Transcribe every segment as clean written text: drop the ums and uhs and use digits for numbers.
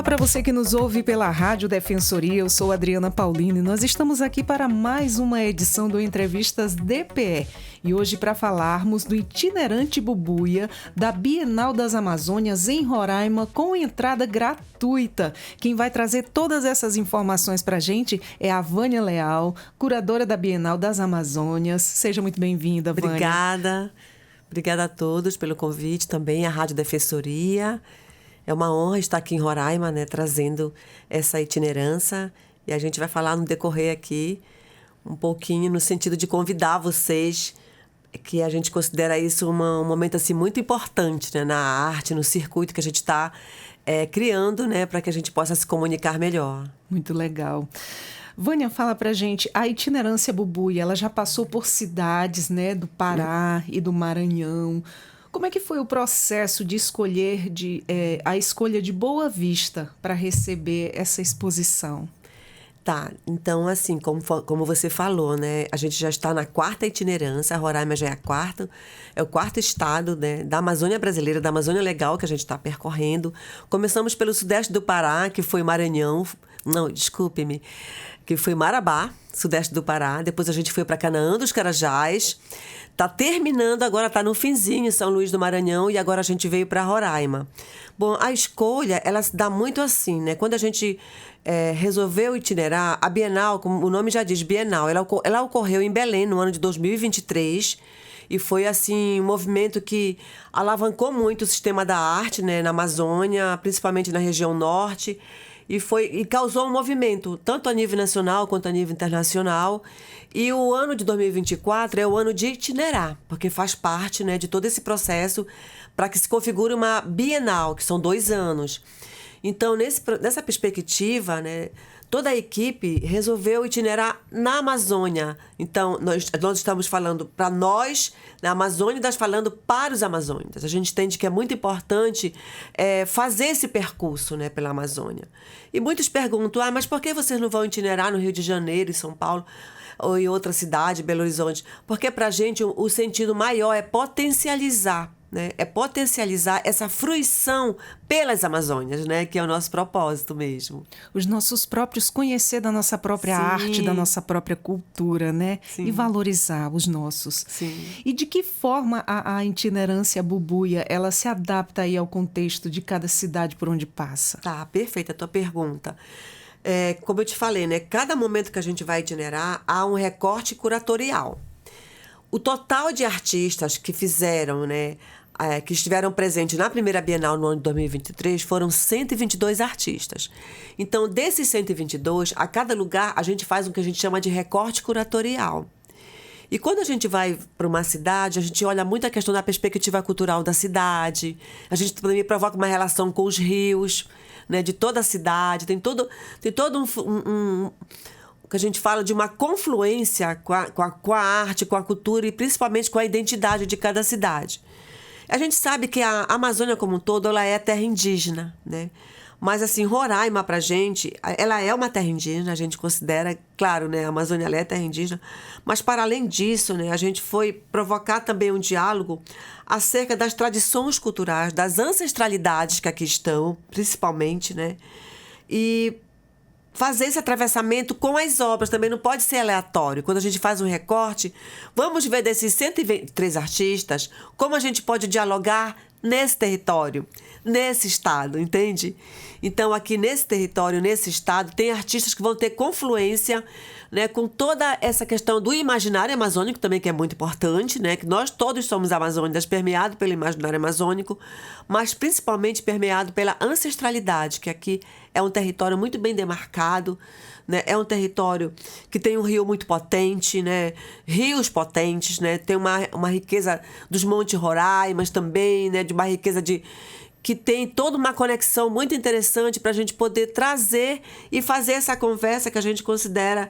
Olá para você que nos ouve pela Rádio Defensoria, eu sou Adriana Paulino e nós estamos aqui para mais uma edição do Entrevistas DPE. E hoje para falarmos do itinerante Bubuia da Bienal das Amazônias em Roraima com entrada gratuita. Quem vai trazer todas essas informações para a gente é a Vânia Leal, curadora da Bienal das Amazônias. Seja muito bem-vinda, Vânia. Obrigada a todos pelo convite, também à Rádio Defensoria. É uma honra estar aqui em Roraima, né, trazendo essa itinerância. E a gente vai falar no decorrer aqui um pouquinho no sentido de convidar vocês, que a gente considera isso um momento assim, muito importante, né, na arte, no circuito que a gente está criando, né, para que a gente possa se comunicar melhor. Muito legal. Vânia, fala pra gente, a itinerância Bubuia, ela já passou por cidades, né, do Pará e do Maranhão. Como é que foi o processo de escolher a escolha de Boa Vista para receber essa exposição? Tá, então assim, como você falou, né, a gente já está na 4ª itinerância, a Roraima já é o quarto estado, né, da Amazônia brasileira, da Amazônia Legal que a gente está percorrendo. Começamos pelo sudeste do Pará, que foi que foi Marabá, sudeste do Pará. Depois a gente foi para Canaã dos Carajás. Tá terminando, agora tá no finzinho, São Luís do Maranhão, e agora a gente veio para Roraima. Bom, a escolha, ela se dá muito assim, né? Quando a gente resolveu itinerar, a Bienal, como o nome já diz, Bienal, ela ocorreu em Belém no ano de 2023, e foi assim um movimento que alavancou muito o sistema da arte, né, na Amazônia, principalmente na região norte, e causou um movimento, tanto a nível nacional quanto a nível internacional. E o ano de 2024 é o ano de itinerar, porque faz parte, né, de todo esse processo para que se configure uma Bienal, que são 2 anos. Então, nessa perspectiva, né, toda a equipe resolveu itinerar na Amazônia. Então, nós estamos falando para nós, na Amazônia, e nós falando para os amazônicos. A gente entende que é muito importante fazer esse percurso, né, pela Amazônia. E muitos perguntam, mas por que vocês não vão itinerar no Rio de Janeiro, em São Paulo, ou em outra cidade, Belo Horizonte? Porque para a gente o sentido maior é potencializar, né? É potencializar essa fruição pelas Amazônias, né? Que é o nosso propósito mesmo. Os nossos próprios, conhecer da nossa própria Sim. arte, da nossa própria cultura, né? Sim. E valorizar os nossos. Sim. E de que forma a itinerância Bubuia, ela se adapta aí ao contexto de cada cidade por onde passa? Tá, perfeita a tua pergunta. Como eu te falei, né? Cada momento que a gente vai itinerar, há um recorte curatorial. O total de artistas que fizeram, né, que estiveram presentes na primeira Bienal no ano de 2023 foram 122 artistas. Então, desses 122, a cada lugar a gente faz o que a gente chama de recorte curatorial. E quando a gente vai para uma cidade, a gente olha muito a questão da perspectiva cultural da cidade. A gente também provoca uma relação com os rios, né, de toda a cidade. Tem todo o que a gente fala de uma confluência com a arte, com a cultura e principalmente com a identidade de cada cidade. A gente sabe que a Amazônia como um todo, ela é terra indígena, né? Mas, assim, Roraima, pra gente, ela é uma terra indígena, a gente considera, claro, né? A Amazônia ela é terra indígena, mas, para além disso, né? A gente foi provocar também um diálogo acerca das tradições culturais, das ancestralidades que aqui estão, principalmente, né? E fazer esse atravessamento com as obras também não pode ser aleatório. Quando a gente faz um recorte, vamos ver desses 123 artistas como a gente pode dialogar nesse território, nesse estado, entende? Então, aqui nesse território, nesse estado, tem artistas que vão ter confluência, né, com toda essa questão do imaginário amazônico também, que é muito importante, né, que nós todos somos amazônicas, permeado pelo imaginário amazônico, mas principalmente permeado pela ancestralidade, que aqui é um território muito bem demarcado, né, é um território que tem um rio muito potente, né, rios potentes, né, tem uma riqueza dos Montes Roraimas também, né, de uma riqueza que tem toda uma conexão muito interessante para a gente poder trazer e fazer essa conversa que a gente considera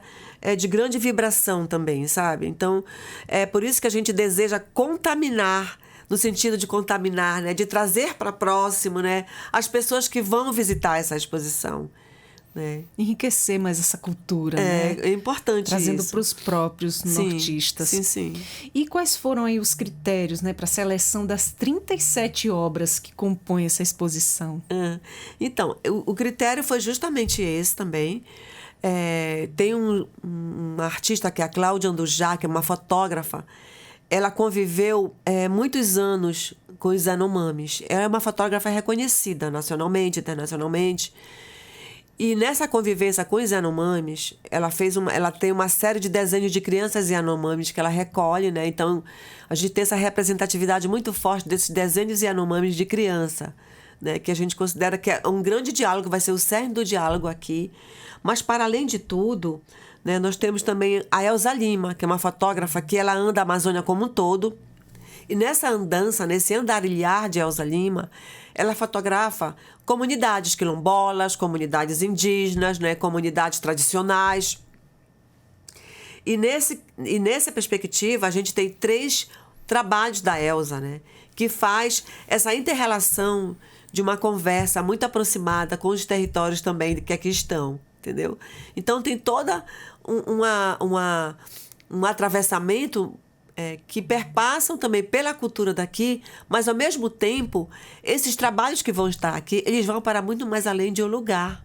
de grande vibração também, sabe? Então, é por isso que a gente deseja contaminar, no sentido de contaminar, né? De trazer para próximo, né? As pessoas que vão visitar essa exposição. né? Enriquecer mais essa cultura, né? É importante trazendo isso. para os próprios nortistas. Sim. E quais foram aí os critérios, né, para a seleção das 37 obras que compõem essa exposição? Então, o critério foi justamente esse também. Tem uma artista que é a Cláudia Andujá, que é uma fotógrafa. Ela conviveu muitos anos com os Yanomamis. Ela é uma fotógrafa reconhecida nacionalmente, internacionalmente. E nessa convivência com os Yanomamis, ela tem uma série de desenhos de crianças Yanomamis que ela recolhe, né? Então, a gente tem essa representatividade muito forte desses desenhos Yanomamis de criança, né? Que a gente considera que é um grande diálogo, vai ser o cerne do diálogo aqui. Mas, para além de tudo, né, nós temos também a Elza Lima, que é uma fotógrafa que ela anda a Amazônia como um todo. E nessa andança, nesse andarilhar de Elza Lima, ela fotografa comunidades quilombolas, comunidades indígenas, né, comunidades tradicionais. E nessa perspectiva, a gente tem 3 trabalhos da Elza, né, que faz essa inter-relação de uma conversa muito aproximada com os territórios também que aqui estão, entendeu? Então, tem toda um atravessamento que perpassam também pela cultura daqui, mas, ao mesmo tempo, esses trabalhos que vão estar aqui, eles vão para muito mais além de um lugar.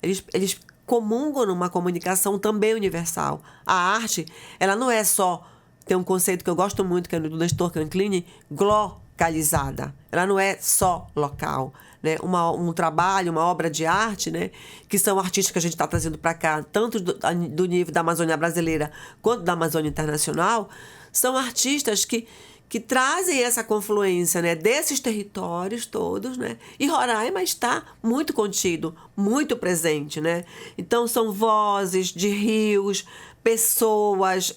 Eles comungam numa comunicação também universal. A arte, ela não é só, tem um conceito que eu gosto muito, que é do Nestor Canclini, localizada. Ela não é só local, né? Um trabalho, uma obra de arte, né? Que são artistas que a gente está trazendo para cá, tanto do nível da Amazônia brasileira quanto da Amazônia internacional, são artistas que trazem essa confluência, né, desses territórios todos, né? E Roraima está muito contido, muito presente, né? Então, são vozes de rios, pessoas,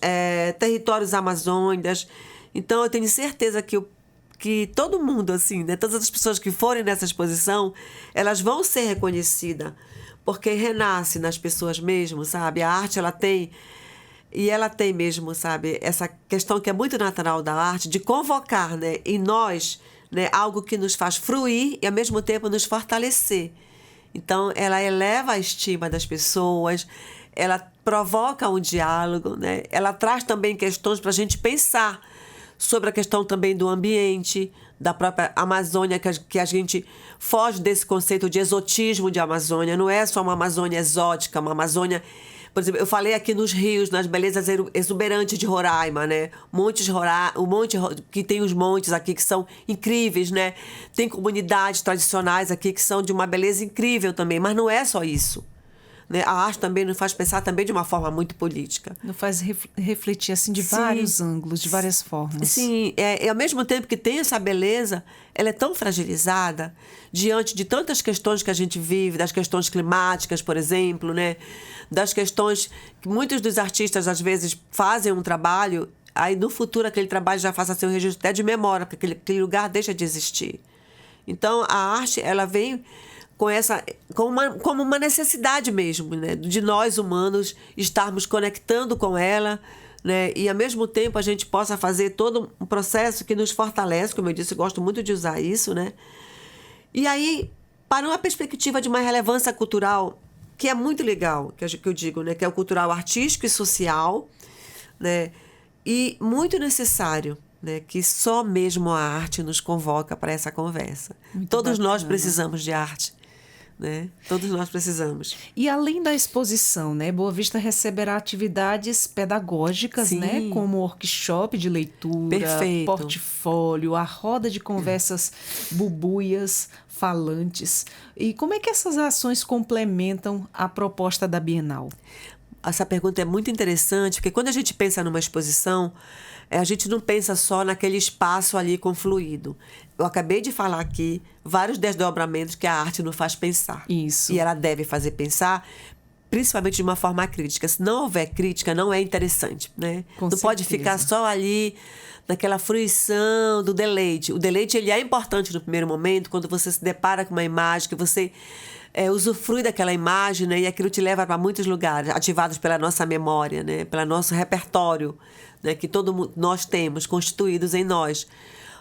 territórios amazônicos. Então, eu tenho certeza que todo mundo, assim, né, todas as pessoas que forem nessa exposição, elas vão ser reconhecidas, porque renasce nas pessoas mesmo, sabe? A arte, ela tem mesmo, sabe, essa questão que é muito natural da arte, de convocar, né, em nós, né, algo que nos faz fruir e, ao mesmo tempo, nos fortalecer. Então, ela eleva a estima das pessoas, ela provoca um diálogo, né, ela traz também questões para a gente pensar sobre a questão também do ambiente, da própria Amazônia, que a gente foge desse conceito de exotismo de Amazônia. Não é só uma Amazônia exótica, uma Amazônia... Por exemplo, eu falei aqui nos rios, nas belezas exuberantes de Roraima, né? O monte que tem os montes aqui que são incríveis, né? Tem comunidades tradicionais aqui que são de uma beleza incrível também, mas não é só isso, né? A arte também nos faz pensar também de uma forma muito política. Nos faz refletir assim de vários ângulos, de várias formas. Sim, e ao mesmo tempo que tem essa beleza, ela é tão fragilizada diante de tantas questões que a gente vive, das questões climáticas, por exemplo, né? Das questões que muitos dos artistas, às vezes, fazem um trabalho, aí no futuro aquele trabalho já faça seu registro até de memória, porque aquele lugar deixa de existir. Então, a arte, ela vem como uma necessidade mesmo, né? De nós, humanos, estarmos conectando com ela, né? E, ao mesmo tempo, a gente possa fazer todo um processo que nos fortalece, como eu disse, eu gosto muito de usar isso, né? E aí, para uma perspectiva de uma relevância cultural, que é muito legal, que eu digo, né? Que é o cultural artístico e social, né? E muito necessário, né? Que só mesmo a arte nos convoca para essa conversa. Todos nós precisamos de arte, né? Todos nós precisamos. E além da exposição, né, Boa Vista receberá atividades pedagógicas, né, como workshop de leitura, Perfeito. Portfólio, a roda de conversas bubuias, falantes. E como é que essas ações complementam a proposta da Bienal? Essa pergunta é muito interessante, porque quando a gente pensa numa exposição, a gente não pensa só naquele espaço ali confluído. Eu acabei de falar aqui vários desdobramentos que a arte nos faz pensar. Isso. E ela deve fazer pensar, principalmente de uma forma crítica. Se não houver crítica, não é interessante, né? Com não certeza. Pode ficar só ali naquela fruição do deleite. O deleite, ele é importante no primeiro momento, quando você se depara com uma imagem, que você usufrui daquela imagem, né? E aquilo te leva para muitos lugares, ativados pela nossa memória, né? Pelo nosso repertório, né? Que nós temos, constituídos em nós.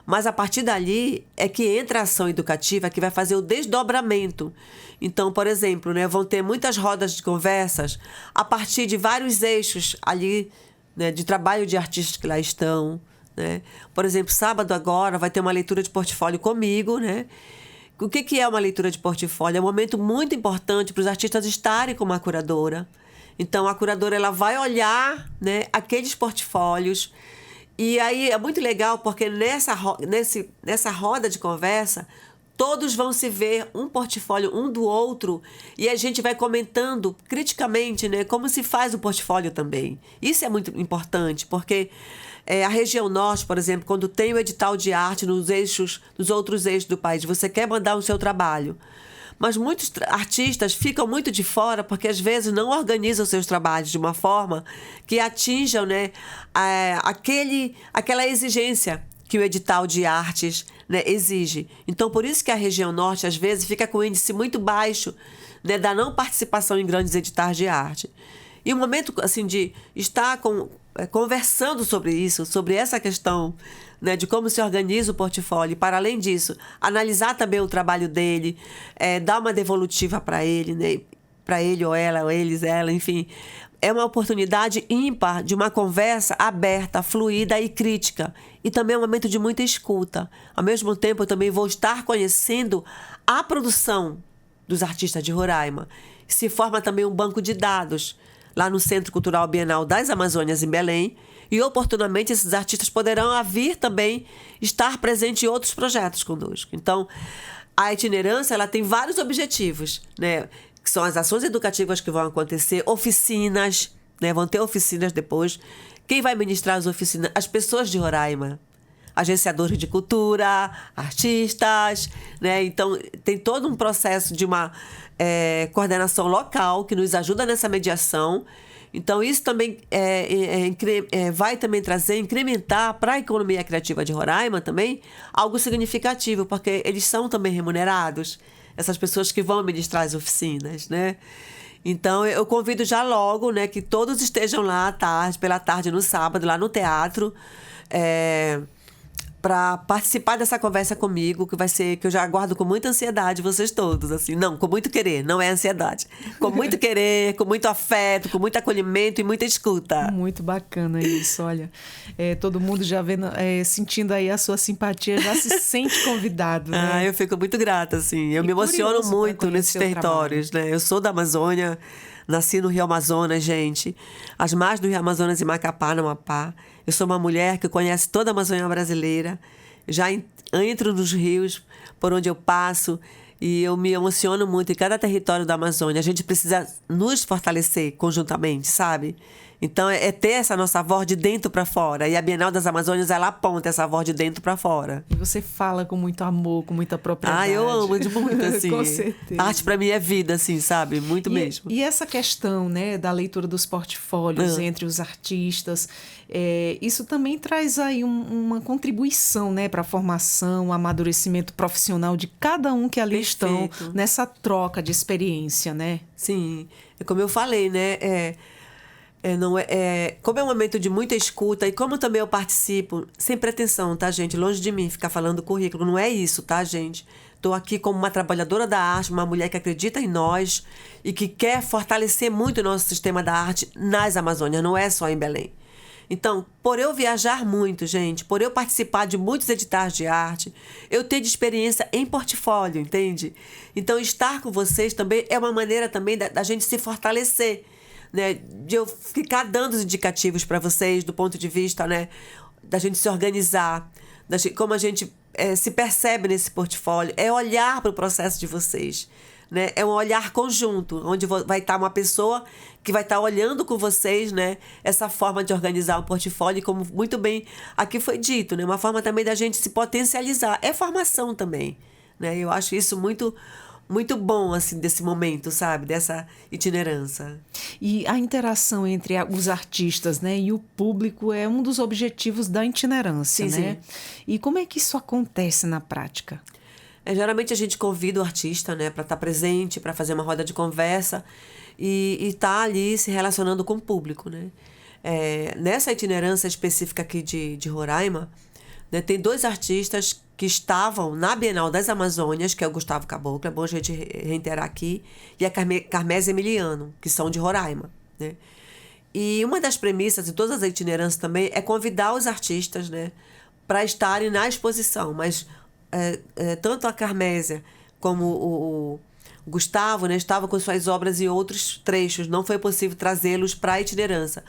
Mas a partir dali é que entra a ação educativa que vai fazer o desdobramento. Então, por exemplo, né, vão ter muitas rodas de conversas a partir de vários eixos ali, né, de trabalho de artistas que lá estão. Né? Por exemplo, sábado agora vai ter uma leitura de portfólio comigo, né? O que é uma leitura de portfólio? É um momento muito importante para os artistas estarem com uma curadora. Então, a curadora ela vai olhar, né, aqueles portfólios. E aí é muito legal porque nessa roda de conversa, todos vão se ver um portfólio um do outro e a gente vai comentando criticamente, né, como se faz o portfólio também. Isso é muito importante, porque a região norte, por exemplo, quando tem o edital de arte nos outros eixos do país, você quer mandar o seu trabalho. Mas muitos artistas ficam muito de fora porque, às vezes, não organizam seus trabalhos de uma forma que atinjam, né, aquela exigência que o edital de artes, né, exige. Então, por isso que a região norte, às vezes, fica com um índice muito baixo, né, da não participação em grandes editais de arte. E o momento assim, de estar conversando sobre isso, sobre essa questão, né, de como se organiza o portfólio, e, para além disso, analisar também o trabalho dele, dar uma devolutiva para ele, né, para ele ou ela, ou eles, ela, enfim. É uma oportunidade ímpar de uma conversa aberta, fluida e crítica. E também é um momento de muita escuta. Ao mesmo tempo, eu também vou estar conhecendo a produção dos artistas de Roraima. Se forma também um banco de dados lá no Centro Cultural Bienal das Amazônias, em Belém, e oportunamente esses artistas poderão vir também estar presentes em outros projetos conosco. Então, a itinerância ela tem vários objetivos, né? Que são as ações educativas que vão acontecer, oficinas, né? Vão ter oficinas depois. Quem vai ministrar as oficinas? As pessoas de Roraima, agenciadores de cultura, artistas, né? Então, tem todo um processo de uma coordenação local que nos ajuda nessa mediação. Então, isso também vai também incrementar para a economia criativa de Roraima também algo significativo, porque eles são também remunerados, essas pessoas que vão ministrar as oficinas, né? Então, eu convido já logo, né, que todos estejam lá à tarde, pela tarde no sábado, lá no teatro, para participar dessa conversa comigo, que eu já aguardo com muita ansiedade vocês todos, assim, não, com muito querer, não é ansiedade, com muito querer, com muito afeto, com muito acolhimento e muita escuta. Muito bacana isso, olha, todo mundo já vendo, sentindo aí a sua simpatia, já se sente convidado, né? Eu fico muito grata, assim, eu me emociono muito nesses territórios, né? Eu sou da Amazônia, nasci no Rio Amazonas, gente, as margens do Rio Amazonas e Macapá, no Amapá. Eu sou uma mulher que conhece toda a Amazônia brasileira, já entro nos rios por onde eu passo e eu me emociono muito em cada território da Amazônia. A gente precisa nos fortalecer conjuntamente, sabe? Então, ter essa nossa voz de dentro para fora. E a Bienal das Amazônias, ela aponta essa voz de dentro para fora. E você fala com muito amor, com muita propriedade. Eu amo de muito, assim. Com certeza. Arte para mim é vida, assim, sabe? Muito mesmo. E essa questão, né, da leitura dos portfólios entre os artistas, isso também traz aí uma contribuição, né, para a formação, o amadurecimento profissional de cada um que ali Perfeito. estão nessa troca de experiência, né? Sim. Como eu falei, né, como é um momento de muita escuta e como também eu participo, sem pretensão, tá, gente? Longe de mim ficar falando currículo, não é isso, tá, gente? Estou aqui como uma trabalhadora da arte, uma mulher que acredita em nós e que quer fortalecer muito o nosso sistema da arte nas Amazônias, não é só em Belém. Então, por eu viajar muito, gente, por eu participar de muitos editais de arte, eu ter de experiência em portfólio, entende? Então, estar com vocês também é uma maneira também da gente se fortalecer, né, de eu ficar dando os indicativos para vocês do ponto de vista, né, da gente se organizar, como a gente se percebe nesse portfólio, é olhar para o processo de vocês, né, é um olhar conjunto, onde vai estar uma pessoa que vai estar olhando com vocês, né, essa forma de organizar um portfólio, como muito bem aqui foi dito, né, uma forma também da gente se potencializar, é formação também, né, eu acho isso muito bom, assim, desse momento, sabe? Dessa itinerância. E a interação entre os artistas, né, e o público é um dos objetivos da itinerância, sim, né? Sim. E como é que isso acontece na prática? Geralmente a gente convida o artista, né, para estar presente, para fazer uma roda de conversa e estar ali se relacionando com o público, né? Nessa itinerância específica aqui de Roraima, né? Tem 2 artistas que estavam na Bienal das Amazônias, que é o Gustavo Caboclo, é bom a gente reiterar aqui, e a Carmésia Emiliano, que são de Roraima, né? E uma das premissas de todas as itinerâncias também é convidar os artistas, né, para estarem na exposição. Mas tanto a Carmésia como o Gustavo, né, estavam com suas obras em outros trechos. Não foi possível trazê-los para a itinerância.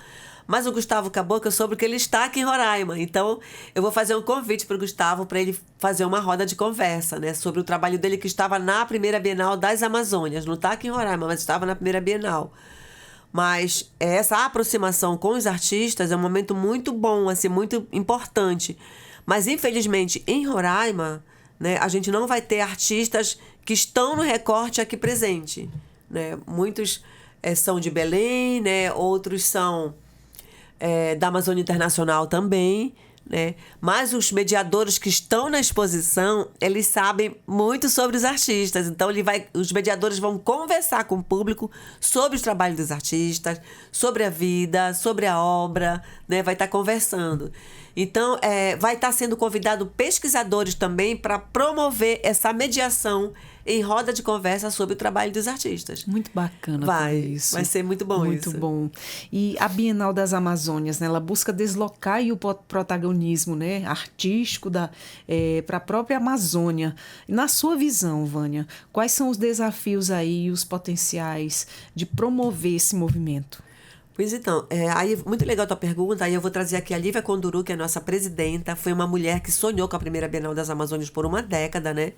Mas o Gustavo Caboclo, eu soube que ele está aqui em Roraima. Então, eu vou fazer um convite para o Gustavo para ele fazer uma roda de conversa, né, sobre o trabalho dele, que estava na primeira Bienal das Amazônias. Não está aqui em Roraima, mas estava na primeira Bienal. Mas essa aproximação com os artistas é um momento muito bom, assim, muito importante. Mas, infelizmente, em Roraima, né, a gente não vai ter artistas que estão no recorte aqui presente, né? Muitos são de Belém, né? Outros são da Amazônia Internacional também, né? Mas os mediadores que estão na exposição, eles sabem muito sobre os artistas. Então, os mediadores vão conversar com o público sobre os trabalhos dos artistas, sobre a vida, sobre a obra, né? Vai estar conversando. Então, vai estar sendo convidado pesquisadores também para promover essa mediação em roda de conversa sobre o trabalho dos artistas. Muito bacana tudo isso. Vai ser muito bom muito isso. Muito bom. E a Bienal das Amazônias, né, ela busca deslocar aí o protagonismo, né, artístico para a própria Amazônia. Na sua visão, Vânia, quais são os desafios aí, os potenciais de promover esse movimento? Pois então, aí muito legal a tua pergunta. Aí eu vou trazer aqui a Lívia Conduru, que é a nossa presidenta. Foi uma mulher que sonhou com a primeira Bienal das Amazônias por uma década, né?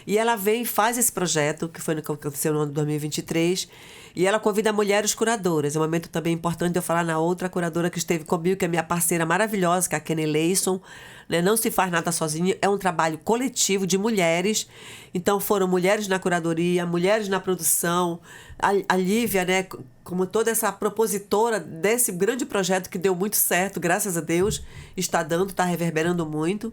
E ela vem e faz esse projeto, que aconteceu no ano de 2023, e ela convida mulheres curadoras. É um momento também importante eu falar na outra curadora que esteve comigo, que é minha parceira maravilhosa, que é a Kenny Leison, né? Não se faz nada sozinha, é um trabalho coletivo de mulheres. Então foram mulheres na curadoria, mulheres na produção, a Lívia, né, como toda essa propositora desse grande projeto que deu muito certo, graças a Deus, está reverberando muito,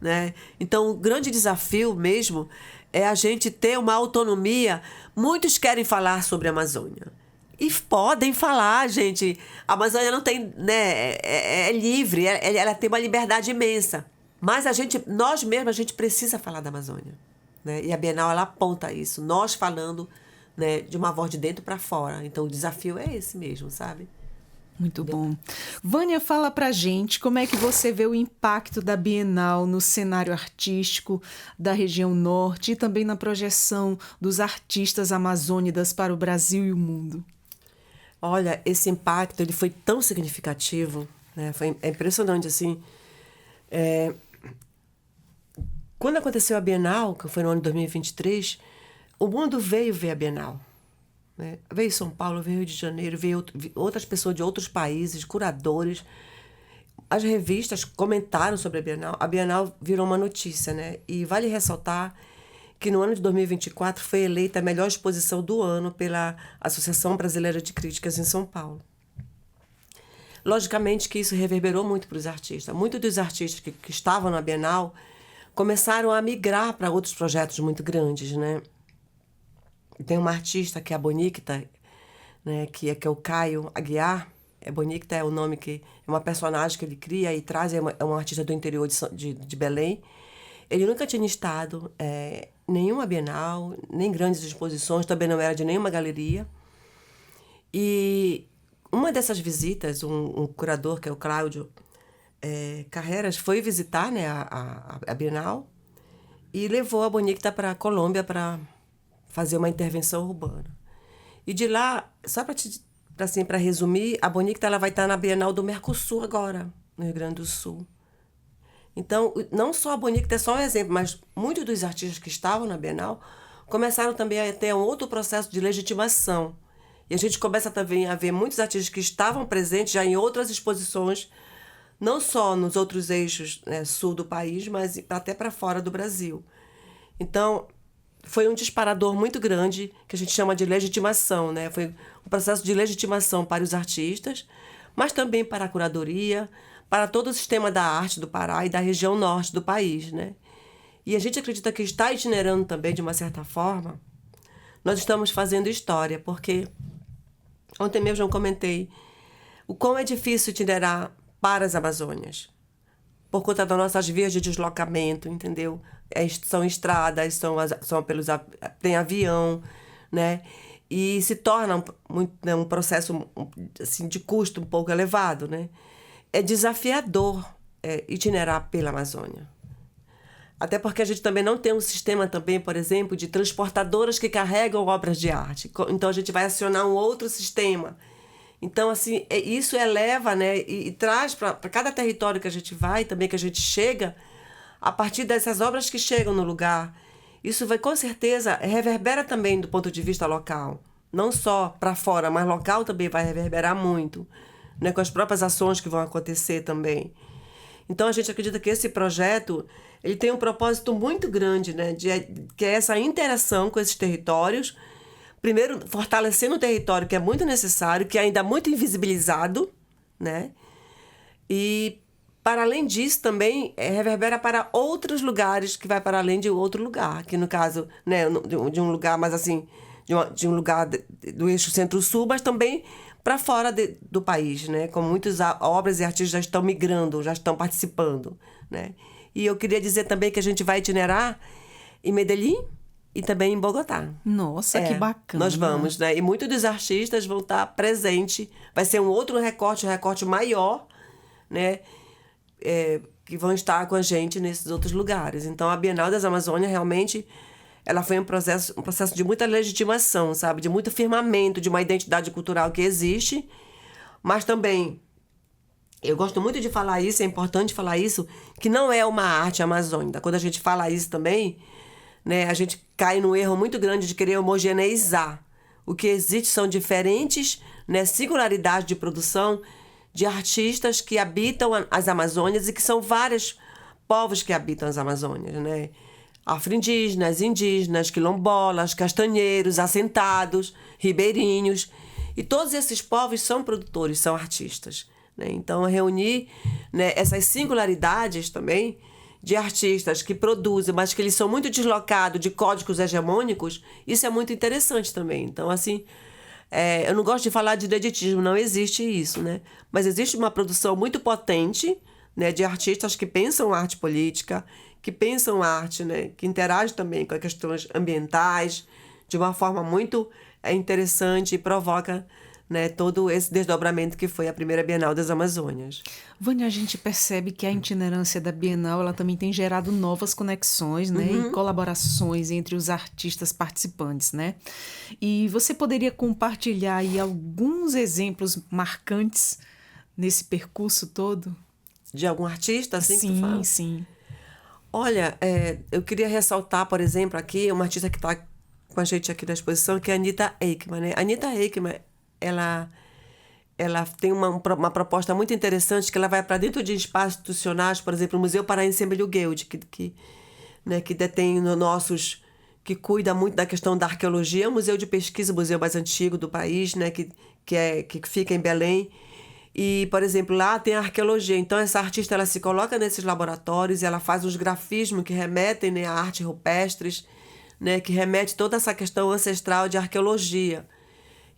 né? Então, o grande desafio mesmo é a gente ter uma autonomia. Muitos querem falar sobre a Amazônia. E podem falar, gente. A Amazônia não tem, né, é livre, ela tem uma liberdade imensa. Mas nós mesmos, a gente precisa falar da Amazônia, né? E a Bienal, ela aponta isso. Nós falando, né, de uma voz de dentro para fora. Então, o desafio é esse mesmo, sabe? Muito bom. Vânia, fala pra gente como é que você vê o impacto da Bienal no cenário artístico da região norte e também na projeção dos artistas amazônidas para o Brasil e o mundo. Olha, esse impacto ele foi tão significativo, né? É impressionante, assim. Quando aconteceu a Bienal, que foi no ano de 2023, o mundo veio ver a Bienal. Né? Veio São Paulo, veio Rio de Janeiro, veio outras pessoas de outros países, curadores. As revistas comentaram sobre a Bienal. A Bienal virou uma notícia, né? E vale ressaltar que no ano de 2024 foi eleita a melhor exposição do ano pela Associação Brasileira de Críticas em São Paulo. Logicamente que isso reverberou muito para os artistas. Muitos dos artistas que estavam na Bienal começaram a migrar para outros projetos muito grandes, né? Tem uma artista que é a Bonicta, né, que é o Caio Aguiar. Bonicta é o nome que é uma personagem que ele cria e traz, é um artista do interior de Belém. Ele nunca tinha estado nenhuma Bienal, nem grandes exposições, também não era de nenhuma galeria. E uma dessas visitas, um curador, que é o Cláudio Carreras, foi visitar, né, a Bienal e levou a Bonicta para a Colômbia para fazer uma intervenção urbana. E de lá, só para resumir, a Bonicta ela vai estar na Bienal do Mercosul agora, no Rio Grande do Sul. Então, não só a Bonicta é só um exemplo, mas muitos dos artistas que estavam na Bienal começaram também a ter um outro processo de legitimação. E a gente começa também a ver muitos artistas que estavam presentes já em outras exposições, não só nos outros eixos, né, sul do país, mas até para fora do Brasil. Então, foi um disparador muito grande, que a gente chama de legitimação, né? Foi um processo de legitimação para os artistas, mas também para a curadoria, para todo o sistema da arte do Pará e da região norte do país, né? E a gente acredita que está itinerando também, de uma certa forma, nós estamos fazendo história, porque ontem mesmo eu comentei o quão é difícil itinerar para as Amazônias. por conta das nossas vias de deslocamento, entendeu? São estradas, tem avião, né? E se torna um processo assim, de custo um pouco elevado, né? É desafiador itinerar pela Amazônia. Até porque a gente também não tem um sistema também, por exemplo, de transportadoras que carregam obras de arte. Então, a gente vai acionar um outro sistema. Então, assim, isso eleva, né, e traz para cada território que a gente vai, também que a gente chega, a partir dessas obras que chegam no lugar, isso vai, com certeza, reverbera também do ponto de vista local. Não só para fora, mas local também vai reverberar muito, né, com as próprias ações que vão acontecer também. Então, a gente acredita que esse projeto ele tem um propósito muito grande, né, que é essa interação com esses territórios, primeiro, fortalecendo o território, que é muito necessário, que é ainda muito invisibilizado, né? E, para além disso, também reverbera para outros lugares, que vai para além de outro lugar, que no caso, né, de um lugar mais assim, de um lugar do eixo centro-sul, mas também para fora do país, né? Como muitas obras e artistas já estão migrando, já estão participando, né? E eu queria dizer também que a gente vai itinerar em Medellín, e também em Bogotá. Nossa, que bacana. Nós vamos, né? E muitos dos artistas vão estar presentes. Vai ser um outro recorte, um recorte maior, né? Que vão estar com a gente nesses outros lugares. Então, a Bienal das Amazônias, realmente, ela foi um processo de muita legitimação, sabe? De muito firmamento de uma identidade cultural que existe. Mas também, eu gosto muito de falar isso, é importante falar isso, que não é uma arte amazônica. Quando a gente fala isso também, né, a gente cai num erro muito grande de querer homogeneizar. O que existe são diferentes, né, singularidades de produção de artistas que habitam as Amazônias e que são vários povos que habitam as Amazônias, né? Afro-indígenas, indígenas, quilombolas, castanheiros, assentados, ribeirinhos. E todos esses povos são produtores, são artistas, né? Então, reunir, né, essas singularidades também de artistas que produzem, mas que eles são muito deslocados de códigos hegemônicos, isso é muito interessante também. Então, assim, eu não gosto de falar de deditismo, não existe isso, né? Mas existe uma produção muito potente, né, de artistas que pensam arte política, que pensam arte, né, que interagem também com as questões ambientais de uma forma muito interessante e provoca, né, todo esse desdobramento que foi a primeira Bienal das Amazônias. Vânia, a gente percebe que a itinerância da Bienal ela também tem gerado novas conexões, né, e colaborações entre os artistas participantes, né? E você poderia compartilhar aí alguns exemplos marcantes nesse percurso todo? De algum artista, assim, sim, que tu fala? Sim. Olha, eu queria ressaltar, por exemplo, aqui, uma artista que está com a gente aqui na exposição, que é a Anita Ekman, né? A Anita Ekman, ela tem uma proposta muito interessante, que ela vai para dentro de espaços institucionais, por exemplo, o Museu Paraense Emílio Guild, né, que detém que cuida muito da questão da arqueologia, é um museu de pesquisa, o museu mais antigo do país, né, que fica em Belém. E, por exemplo, lá tem a arqueologia. Então, essa artista ela se coloca nesses laboratórios e ela faz uns grafismos que remetem, né, a artes rupestres, né, que remete toda essa questão ancestral de arqueologia.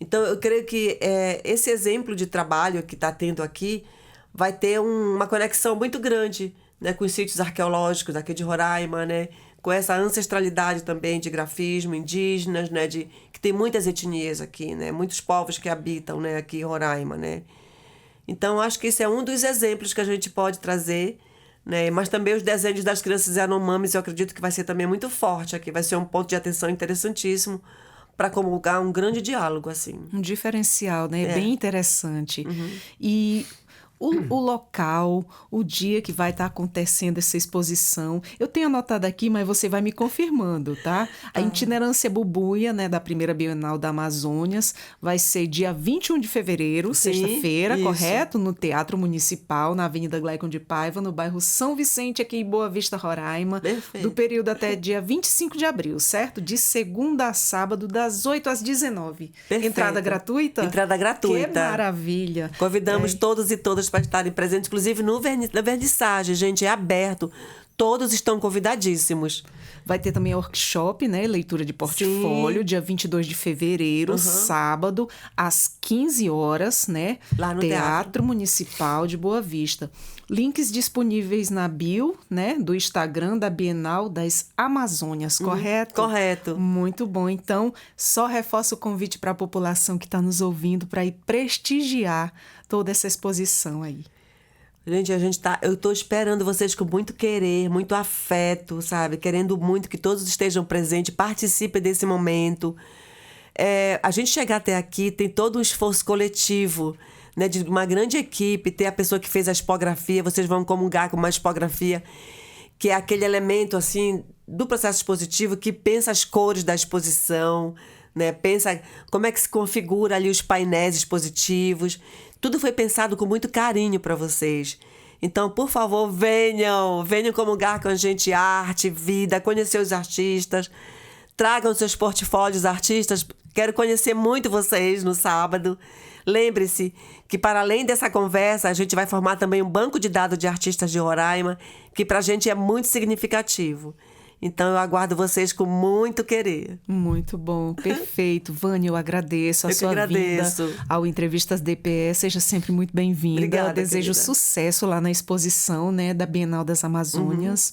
Então, eu creio que esse exemplo de trabalho que está tendo aqui vai ter uma conexão muito grande, né, com os sítios arqueológicos aqui de Roraima, né, com essa ancestralidade também de grafismo, indígenas, né, que tem muitas etnias aqui, né, muitos povos que habitam, né, aqui em Roraima, né. Então, acho que esse é um dos exemplos que a gente pode trazer, né? Mas também os desenhos das crianças Yanomamis, eu acredito que vai ser também muito forte aqui. Vai ser um ponto de atenção interessantíssimo para comungar um grande diálogo, assim. Um diferencial, né? Bem interessante. E o local, o dia que vai estar acontecendo essa exposição. Eu tenho anotado aqui, mas você vai me confirmando, tá? A itinerância Bubuia, né, da primeira Bienal da Amazônias, vai ser dia 21 de fevereiro, sexta-feira, correto? No Teatro Municipal, na Avenida Gleicon de Paiva, no bairro São Vicente, aqui em Boa Vista, Roraima. Perfeito. Do período até dia 25 de abril, certo? De segunda a sábado, das 8 às 19. Perfeito. Entrada gratuita? Entrada gratuita. Que maravilha. Convidamos todos e todas para estarem presentes, inclusive na vernissagem, gente, é aberto. Todos estão convidadíssimos. Vai ter também workshop, né? Leitura de portfólio, dia 22 de fevereiro, sábado, às 15 horas, né? Lá no Teatro Municipal de Boa Vista. Links disponíveis na bio, né? Do Instagram da Bienal das Amazônias, correto? Correto. Muito bom. Então, só reforço o convite para a população que está nos ouvindo para ir prestigiar toda essa exposição aí. Gente, eu estou esperando vocês com muito querer, muito afeto, sabe? Querendo muito que todos estejam presentes, participem desse momento. A gente chegar até aqui tem todo um esforço coletivo, né? De uma grande equipe, ter a pessoa que fez a expografia, vocês vão comungar com uma expografia, que é aquele elemento, assim, do processo expositivo que pensa as cores da exposição, né? Pensa como é que se configura ali os painéis expositivos. Tudo foi pensado com muito carinho para vocês. Então, por favor, venham comungar com a gente arte, vida, conhecer os artistas. Tragam seus portfólios artistas. Quero conhecer muito vocês no sábado. Lembre-se que, para além dessa conversa, a gente vai formar também um banco de dados de artistas de Roraima, que para a gente é muito significativo. Então, eu aguardo vocês com muito querer. Muito bom, perfeito. Vânia, eu agradeço a sua vinda ao Entrevistas DPE. Seja sempre muito bem-vinda. Obrigada, desejo querida. Sucesso lá na exposição, né, da Bienal das Amazônias.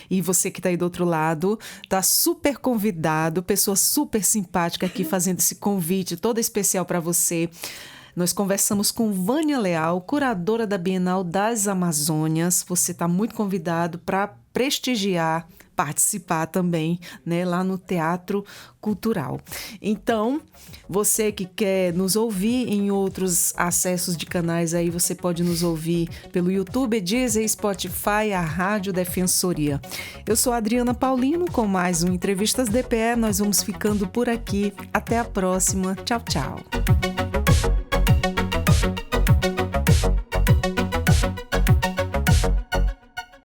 E você que está aí do outro lado, tá super convidado, pessoa super simpática aqui fazendo esse convite todo especial para você. Nós conversamos com Vânia Leal, curadora da Bienal das Amazônias. Você está muito convidado para prestigiar, participar também, né, lá no Teatro Cultural. Então, você que quer nos ouvir em outros acessos de canais aí, você pode nos ouvir pelo YouTube, Deezer, Spotify, a Rádio Defensoria. Eu sou a Adriana Paulino com mais um Entrevistas DPE. Nós vamos ficando por aqui. Até a próxima. Tchau, tchau.